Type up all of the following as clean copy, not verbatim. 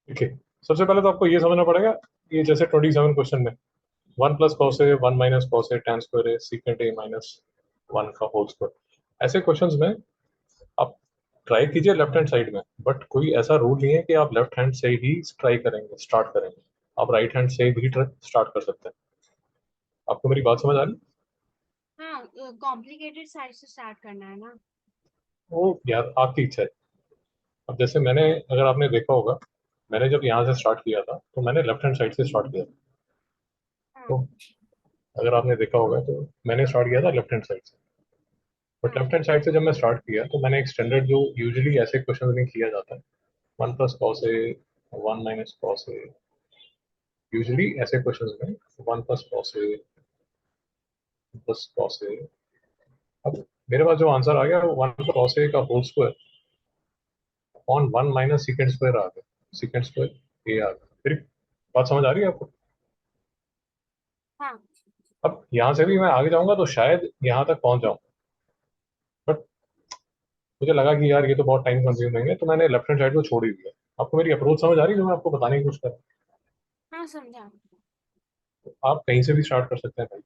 ठीक है। सबसे पहले तो आपको ये समझना पड़ेगा, ये जैसे 27 क्वेश्चन में 1 + cos A 1 - cos A tan square A secant A -1 का होल स्क्वायर, ऐसे क्वेश्चंस में आप ट्राई कीजिए लेफ्ट हैंड साइड में, बट कोई ऐसा रूल नहीं है कि आप लेफ्ट हैंड से ही ट्राई करेंगे, स्टार्ट करेंगे। आप राइट हैंड से भी स्टार्ट कर सकते हैं। आपको मेरी बात समझ आ रही? हाँ, कॉम्प्लिकेटेड साइड से स्टार्ट करना है ना। वो यार आपकी इच्छा है। अब जैसे मैंने, अगर आपने देखा होगा, मैंने जब यहाँ से स्टार्ट किया था तो मैंने लेफ्ट हैंड साइड से स्टार्ट किया था। हाँ तो अगर आपने देखा होगा तो मैंने स्टार्ट किया था लेफ्ट हैंड साइड से। बट हाँ लेफ्ट हैंड साइड से जब मैं स्टार्ट किया तो मैंने एक स्टैंडर्ड जो यूजुअली ऐसे क्वेश्चन में किया जाता है, 1 + cos A 1 - cos A, usually ऐसे क्वेश्चन में 1 + cos A +cos A। अब मेरे पास जो आंसर आ गया वो 1 + cos A का whole square on 1 - secant square आ गया, सीकेंड स्क्वायर A आ गया। फिर बात समझ आ रही है आपको? हाँ अब यहाँ से भी मैं आगे जाऊंगा तो शायद यहाँ तक पहुंच जाऊं, बट मुझे लगा कि यार ये तो बहुत टाइम कंज्यूमिंग है, तो मैंने लेफ्ट हैंड साइड को छोड़ ही दिया। आपको मेरी अप्रोच समझ आ रही है जो मैं आपको बताने की कोशिश कर रहा हाँ, समझा। हूँ? आप कहीं से भी स्टार्ट कर सकते हैं भाई।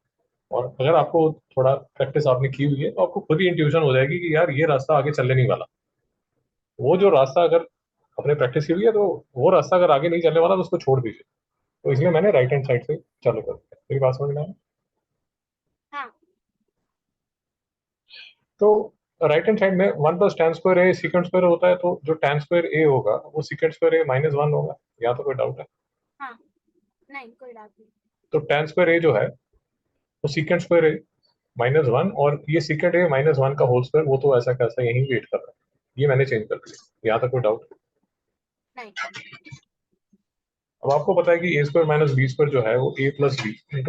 और अगर आपको थोड़ा प्रैक्टिस आपने की हुई है तो आपको खुद ही इंट्यूशन हो जाएगी कि यार ये रास्ता आगे चलने नहीं वाला। वो जो हाँ रास्ता अगर आपने प्रैक्टिस की हुई है तो वो रास्ता अगर आगे नहीं चलने वाला तो उसको छोड़ दीजिए। तो इसलिए मैंने राइट हैंड साइड से चालू कर दिया। मेरी बात समझ में आया? हाँ तो राइट हैंड साइड में 1 + tan square A secant square होता है, तो जो tan स्क्वायर A होगा वो सीकेंड स्क्वायर A -1 होगा। यहाँ तो कोई डाउट है? हाँ, नहीं कोई बात नहीं। तो tan स्क्वायर A जो है वो सीकेंड स्क्वायर A -1, और ये सीकेंड A -1 का होल स्क्वायर वो तो ऐसा कैसा यहीं वेट कर रहा है, ये मैंने चेंज कर दिया। यहाँ तक कोई डाउट? नहीं। अब आपको पता है कि A² - B² जो है वो A + B × A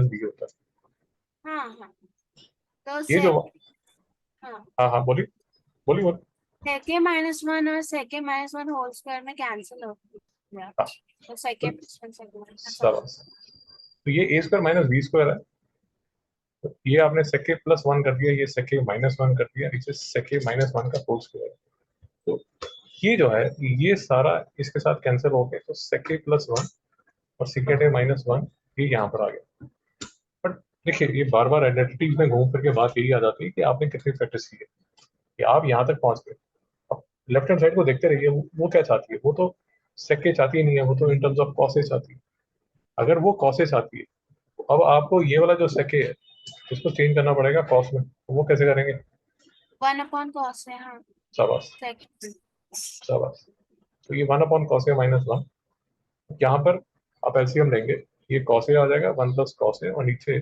- B होता है। हाँ हाँ, तो ये जो, हाँ, हाँ हाँ बोलिए, बोलिए बोलिए। सेके -1 और सेके -1 होल स्क्वायर में कैंसिल हो गया। हाँ, तो सेके तो +1 सेके -1 शाबाश। तो ये A² - B² है। तो ये आपने सेके +1 कर दिया, ये सेके -1 कर दिया, इसे सेके -1 का होल स्क्वायर। तो ये जो है ये सारा इसके साथ कैंसिल हो गया, तो सेके +1 और सेकेंड A -1 ये यहाँ पर आ गया। बट देखिए, ये बार बार आइडेंटिटीज में घूम फिर के बात यही आ जाती है कि आपने कितनी प्रैक्टिस की है कि आप यहाँ तक पहुंच गए। अब लेफ्ट हैंड साइड को देखते रहिए, वो क्या चाहती है, वो तो सेके चाहती ही नहीं है, वो तो इन टर्म्स ऑफ कॉसे चाहती है। अगर वो कॉसे चाहती है तो अब आपको ये वाला जो सेके है इसको चेंज करना पड़ेगा कॉस में, तो वो कैसे करेंगे? 1/cos है, हाँ। शाबाश, सेके। शाबाश। तो ये 1/cos A - 1, यहाँ पर आप एलसीएम लेंगे, ये कॉस ए आ जाएगा, 1 + cos A, और नीचे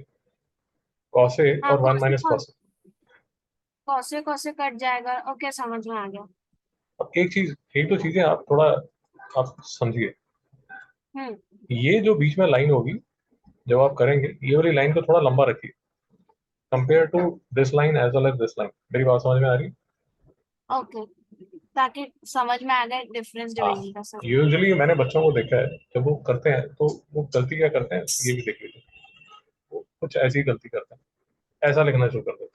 कॉस ए हाँ, और 1 - cos A। Kause Kause cut जाएगा। ओके, समझ में आ गया। अब एक चीज, एक दो चीजें आप थोड़ा आप समझिए। हम्म। ये जो बीच में लाइन होगी जब आप करेंगे, ये वाली लाइन को थोड़ा लंबा रखिए compare to this line as well as this line. मेरी बात समझ में आ रही? ओके, ताकि समझ में आ जाए डिफरेंस हाँ, डिवीजन का सब। यूजुअली मैंने बच्चों को देखा है जब वो करते हैं तो वो गलती क्या करते हैं ये भी देख लीजिए। वो कुछ ऐसी ही गलती करते हैं, ऐसा लिखना शुरू कर देते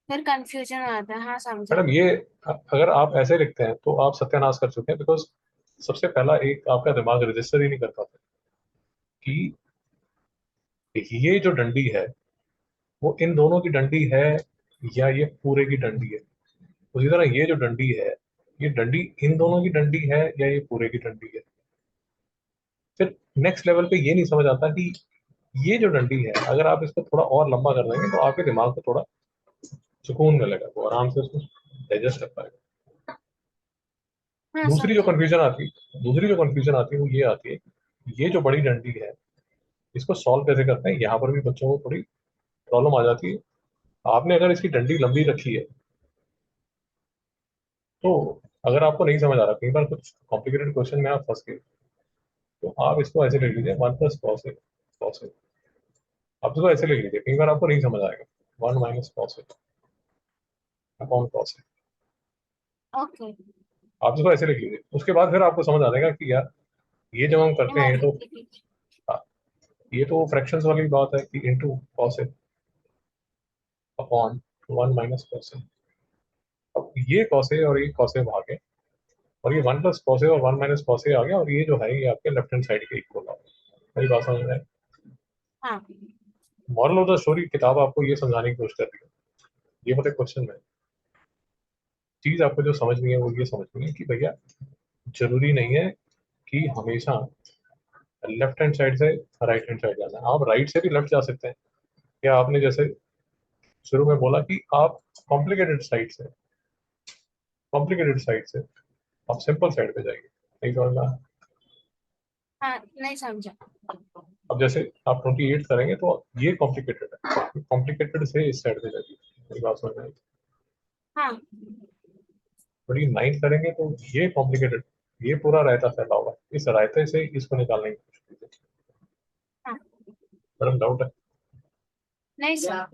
फिर कंफ्यूजन हो जाता है, हाँ हैं। समझा। मैडम ये अगर आप ऐसे लिखते हैं तो आप सत्यानाश कर चुके हैं, बिकॉज सबसे पहला एक आपका दिमाग रजिस्टर ही नहीं कर पाता कि ये जो डंडी है वो इन दोनों की डंडी है या ये पूरे की डंडी है। उसी तरह ये जो डंडी है, ये डंडी इन दोनों की डंडी है या ये पूरे की डंडी है। फिर नेक्स्ट लेवल पे ये नहीं समझ आता कि ये जो डंडी है अगर आप इसको थोड़ा और लंबा कर देंगे तो आपके दिमाग को थोड़ा सुकून मिलेगा, वो आराम से उसको डाइजेस्ट कर पाएगा। हाँ, दूसरी जो समझा। कंफ्यूजन आती दूसरी जो कंफ्यूजन आती है वो ये आती है कि ये जो बड़ी डंडी है इसको सॉल्व कैसे करते हैं, यहाँ पर भी बच्चों को थोड़ी प्रॉब्लम आ जाती है। आपने अगर इसकी डंडी लंबी रखी है तो अगर आपको नहीं समझ आ रहा, कई बार कुछ कॉम्प्लिकेटेड क्वेश्चन में आप फंस गए, तो आप इसको ऐसे लिख लीजिए 1 + cos A cos A। आप इसको ऐसे लिख लीजिए, कई बार आपको नहीं समझ आएगा, 1 - cos A upon cos A। Okay. आप इसको ऐसे लिख लीजिए, उसके बाद फिर आपको समझ आ जाएगा कि यार ये जब हम करते हैं तो, हाँ, ये तो फ्रैक्शंस वाली बात है कि into cos A upon 1 - cos A। अब ये कॉस ए और ये कॉस ए भागे और ये 1 प्लस कॉस ए और 1 माइनस कॉस ए आ गया और ये जो है ये आपके लेफ्ट हैंड साइड के इक्वल आ गया। मेरी बात समझ में आई? हाँ मॉरल ऑफ द स्टोरी किताब आपको ये समझाने की कोशिश कर रही है, ये मतलब क्वेश्चन में चीज आपको जो समझनी है वो ये समझनी है कि भैया जरूरी नहीं है कि हमेशा लेफ्ट हैंड साइड से राइट हैंड साइड जाना है, आप राइट से भी लेफ्ट जा सकते हैं। या आपने जैसे शुरू में बोला कि आप कॉम्प्लिकेटेड साइड से आप सिंपल साइड पे जाइए, नहीं समझ में आया? हाँ, नहीं समझा। अब जैसे आप 28 करेंगे तो ये कॉम्प्लिकेटेड है, कॉम्प्लिकेटेड से इस साइड पे जाइए, मेरी बात समझ में आई? हाँ 29 करेंगे तो ये कॉम्प्लिकेटेड, ये पूरा रायता फैला हुआ है, इस रायते से इसको निकालने की कोशिश कीजिए। हाँ, मैडम डाउट है? नहीं सर।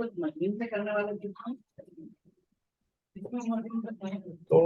तो